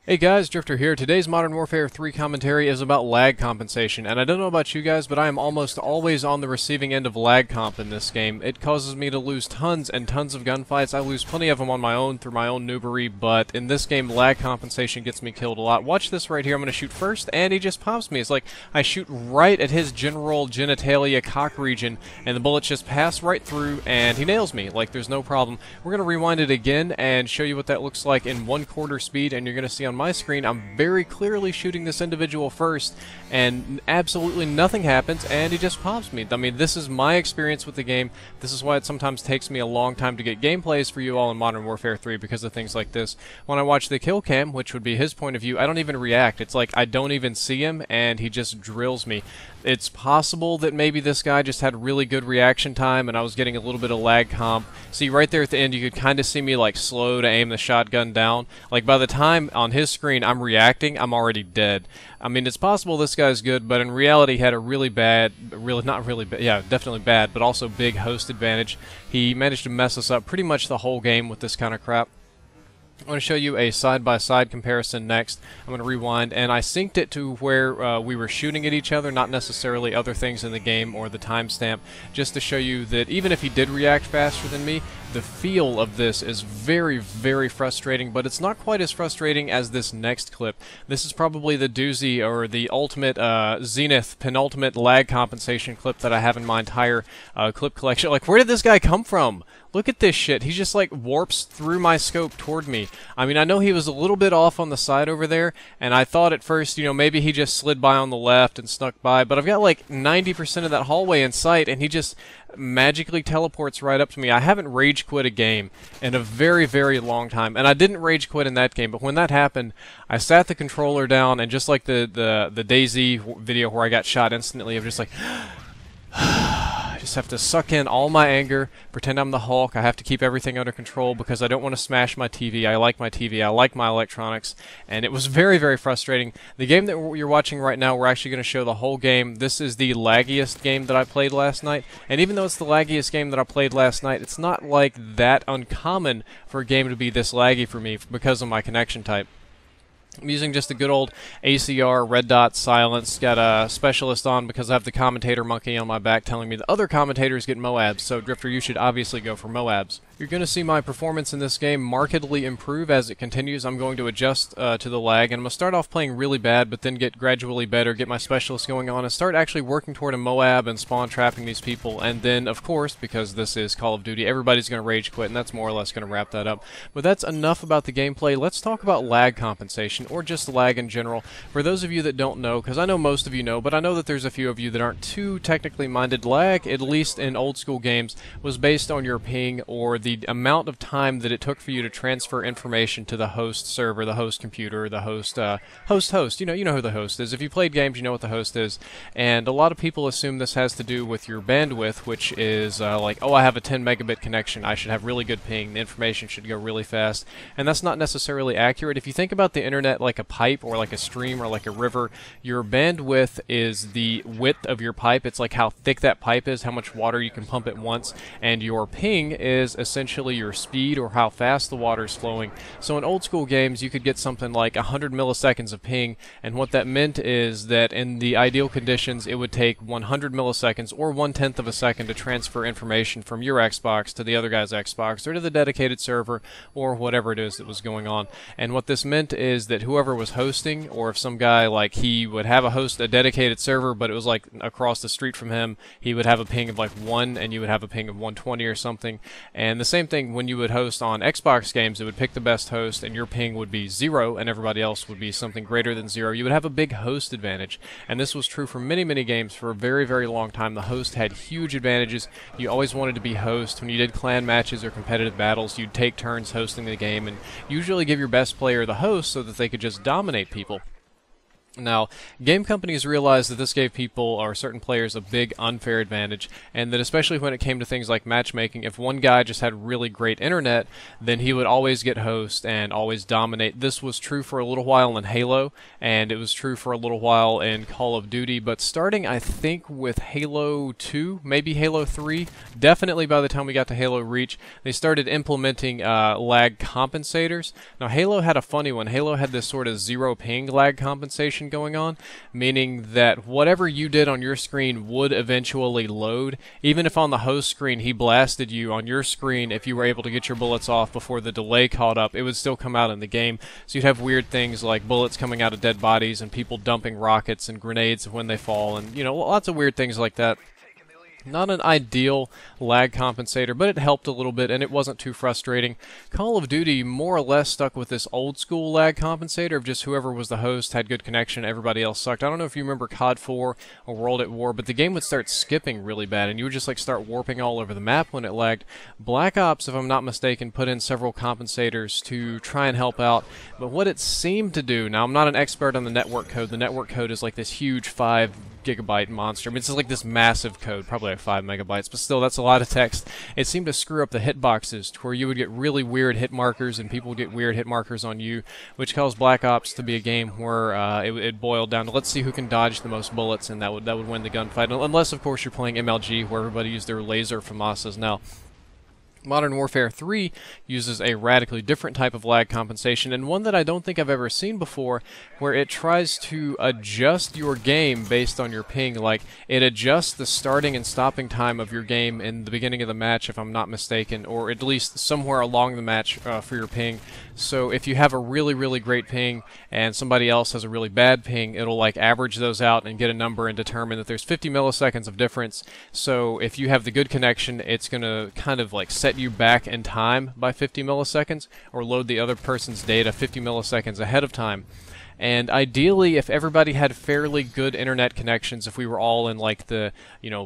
Hey guys, Drifter here. Today's Modern Warfare 3 commentary is about lag compensation, and I don't know about you guys, but I am almost always on the receiving end of lag comp in this game. It causes me to lose tons and tons of gunfights. I lose plenty of them on my own through my own noobery, but in this game, lag compensation gets me killed a lot. Watch this right here. I'm going to shoot first, and he just pops me. It's like I shoot right at his general genitalia cock region, and the bullets just pass right through, and he nails me. Like, there's no problem. We're going to rewind it again and show you what that looks like in 1/4 speed, and you're going to see on my screen, I'm very clearly shooting this individual first, and absolutely nothing happens, and he just pops me. I mean, this is my experience with the game. This is why it sometimes takes me a long time to get gameplays for you all in Modern Warfare 3 because of things like this. When I watch the kill cam, which would be his point of view, I don't even react. It's like I don't even see him, and he just drills me. It's possible that maybe this guy just had really good reaction time and I was getting a little bit of lag comp. See, right there at the end, you could kind of see me like slow to aim the shotgun down. Like by the time on his screen I'm reacting, I'm already dead. I mean, it's possible this guy's good, but in reality he had a really bad, not really bad, yeah, definitely bad, but also big host advantage. He managed to mess us up pretty much the whole game with this kind of crap. I'm going to show you a side-by-side comparison next. I'm going to rewind, and I synced it to where we were shooting at each other, not necessarily other things in the game or the timestamp, just to show you that even if he did react faster than me, the feel of this is very, very frustrating, but it's not quite as frustrating as this next clip. This is probably the doozy or the ultimate zenith, penultimate lag compensation clip that I have in my entire clip collection. Like, where did this guy come from? Look at this shit. He just like warps through my scope toward me. I mean, I know he was a little bit off on the side over there, and I thought at first, you know, maybe he just slid by on the left and snuck by, but I've got like 90% of that hallway in sight, and he just magically teleports right up to me. I haven't rage quit a game in a very, very long time, and I didn't rage quit in that game, but when that happened, I sat the controller down, and just like the DayZ video where I got shot instantly, I'm just like I just have to suck in all my anger, pretend I'm the Hulk. I have to keep everything under control because I don't want to smash my TV. I like my TV. I like my electronics. And it was very, very frustrating. The game that you're watching right now, we're actually going to show the whole game. This is the laggiest game that I played last night. And even though it's the laggiest game that I played last night, it's not like that uncommon for a game to be this laggy for me because of my connection type. I'm using just a good old ACR red dot silence. Got a specialist on because I have the commentator monkey on my back telling me the other commentators get Moabs, so Drifter, you should obviously go for Moabs. You're going to see my performance in this game markedly improve as it continues. I'm going to adjust to the lag, and I'm going to start off playing really bad, but then get gradually better, get my specialist going on, and start actually working toward a Moab and spawn trapping these people. And then, of course, because this is Call of Duty, everybody's going to rage quit, and that's more or less going to wrap that up. But that's enough about the gameplay. Let's talk about lag compensation, or just lag in general. For those of you that don't know, because I know most of you know, but I know that there's a few of you that aren't too technically minded, lag, at least in old school games, was based on your ping or the amount of time that it took for you to transfer information to the host server, the host computer, the host, host. You know who the host is. If you played games, you know what the host is. And a lot of people assume this has to do with your bandwidth, which is like, oh, I have a 10 megabit connection, I should have really good ping, the information should go really fast. And that's not necessarily accurate. If you think about the internet like a pipe or like a stream or like a river, your bandwidth is the width of your pipe. It's like how thick that pipe is, how much water you can pump at once, and your ping is essentially your speed or how fast the water is flowing. So in old school games you could get something like 100 milliseconds of ping, and what that meant is that in the ideal conditions it would take 100 milliseconds or 1/10 of a second to transfer information from your Xbox to the other guy's Xbox or to the dedicated server or whatever it is that was going on. And what this meant is that whoever was hosting, or if some guy like he would have a dedicated server, but it was like across the street from him, he would have a ping of like 1 and you would have a ping of 120 or something. And the same thing when you would host on Xbox games, it would pick the best host and your ping would be 0 and everybody else would be something greater than 0. You would have a big host advantage, and this was true for many, many games for a very, very long time. The host had huge advantages. You always wanted to be host. When you did clan matches or competitive battles, you'd take turns hosting the game and usually give your best player the host so that they could just dominate people. Now, game companies realized that this gave people or certain players a big unfair advantage, and that especially when it came to things like matchmaking, if one guy just had really great internet, then he would always get host and always dominate. This was true for a little while in Halo, and it was true for a little while in Call of Duty, but starting, I think, with Halo 2, maybe Halo 3, definitely by the time we got to Halo Reach, they started implementing lag compensators. Now, Halo had a funny one. Halo had this sort of zero ping lag compensation going on, meaning that whatever you did on your screen would eventually load. Even if on the host screen he blasted you, on your screen, if you were able to get your bullets off before the delay caught up, it would still come out in the game. So you'd have weird things like bullets coming out of dead bodies and people dumping rockets and grenades when they fall, and lots of weird things like that. Not an ideal lag compensator, but it helped a little bit, and it wasn't too frustrating. Call of Duty more or less stuck with this old school lag compensator of just whoever was the host had good connection, everybody else sucked. I don't know if you remember COD 4 or World at War, but the game would start skipping really bad, and you would just start warping all over the map when it lagged. Black Ops, if I'm not mistaken, put in several compensators to try and help out, but what it seemed to do, now I'm not an expert on the network code. The network code is like this huge 5 gigabyte monster. I mean, it's like this massive code, probably like 5 megabytes, but still, that's a lot of text. It seemed to screw up the hitboxes to where you would get really weird hit markers and people would get weird hit markers on you, which caused Black Ops to be a game where it boiled down to let's see who can dodge the most bullets, and that would win the gunfight. Unless, of course, you're playing MLG, where everybody used their laser FAMASas. Now, Modern Warfare 3 uses a radically different type of lag compensation, and one that I don't think I've ever seen before, where it tries to adjust your game based on your ping. Like, it adjusts the starting and stopping time of your game in the beginning of the match, if I'm not mistaken, or at least somewhere along the match for your ping. So if you have a really, really great ping and somebody else has a really bad ping, it'll average those out and get a number and determine that there's 50 milliseconds of difference. So if you have the good connection, it's going to kind of set you back in time by 50 milliseconds, or load the other person's data 50 milliseconds ahead of time. And ideally, if everybody had fairly good internet connections, if we were all in the,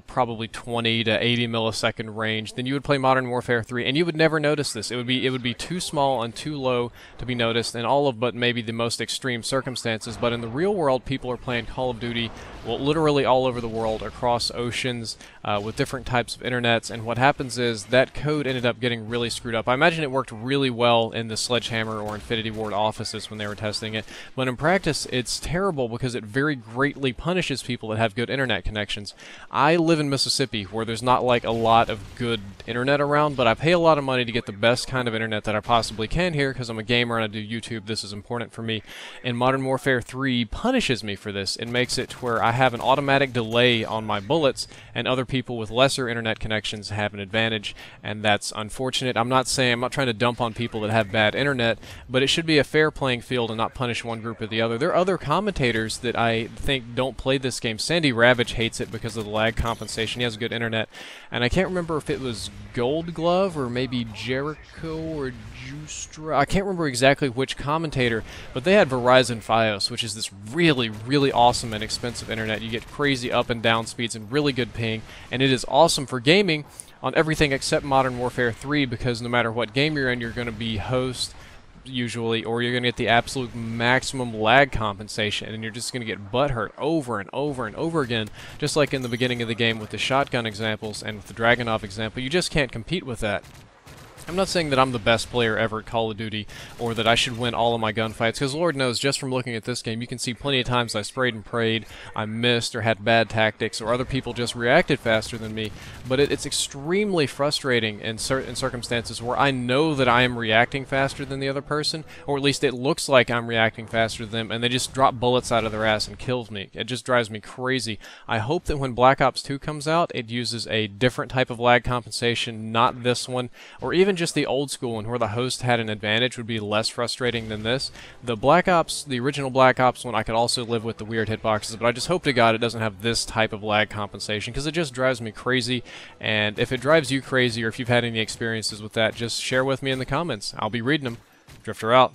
probably 20 to 80 millisecond range, then you would play Modern Warfare 3, and you would never notice this. It would be too small and too low to be noticed in all of but maybe the most extreme circumstances. But in the real world, people are playing Call of Duty, well, literally all over the world, across oceans, with different types of internets, and what happens is that code ended up getting really screwed up. I imagine it worked really well in the Sledgehammer or Infinity Ward offices when they were testing it, but in practice, it's terrible because it very greatly punishes people that have good internet connections. I live in Mississippi, where there's not a lot of good internet around, but I pay a lot of money to get the best kind of internet that I possibly can here because I'm a gamer and I do YouTube. This is important for me. And Modern Warfare 3 punishes me for this. It makes it to where I have an automatic delay on my bullets, and other people with lesser internet connections have an advantage, and that's unfortunate. I'm not trying to dump on people that have bad internet, but it should be a fair playing field and not punish one group or the other. There are other commentators that I think don't play this game. Sandy Ravage hates it because of the lag compensation. He has good internet, and I can't remember if it was Gold Glove or maybe Jericho or Justra. I can't remember exactly which commentator, but they had Verizon Fios, which is this really, really awesome and expensive internet. You get crazy up and down speeds and really good ping, and it is awesome for gaming on everything except Modern Warfare 3, because no matter what game you're in, you're going to be host usually, or you're going to get the absolute maximum lag compensation, and you're just going to get butthurt over and over and over again, just like in the beginning of the game with the shotgun examples and with the Dragunov example. You just can't compete with that. I'm not saying that I'm the best player ever at Call of Duty, or that I should win all of my gunfights, because Lord knows, just from looking at this game, you can see plenty of times I sprayed and prayed, I missed, or had bad tactics, or other people just reacted faster than me. But it's extremely frustrating in certain circumstances where I know that I am reacting faster than the other person, or at least it looks like I'm reacting faster than them, and they just drop bullets out of their ass and kills me. It just drives me crazy. I hope that when Black Ops 2 comes out, it uses a different type of lag compensation, not this one, or even just the old school one where the host had an advantage would be less frustrating than this. The Black Ops, the original Black Ops one, I could also live with the weird hitboxes, but I just hope to God it doesn't have this type of lag compensation, because it just drives me crazy. And if it drives you crazy, or if you've had any experiences with that, just share with me in the comments. I'll be reading them. Drifter out.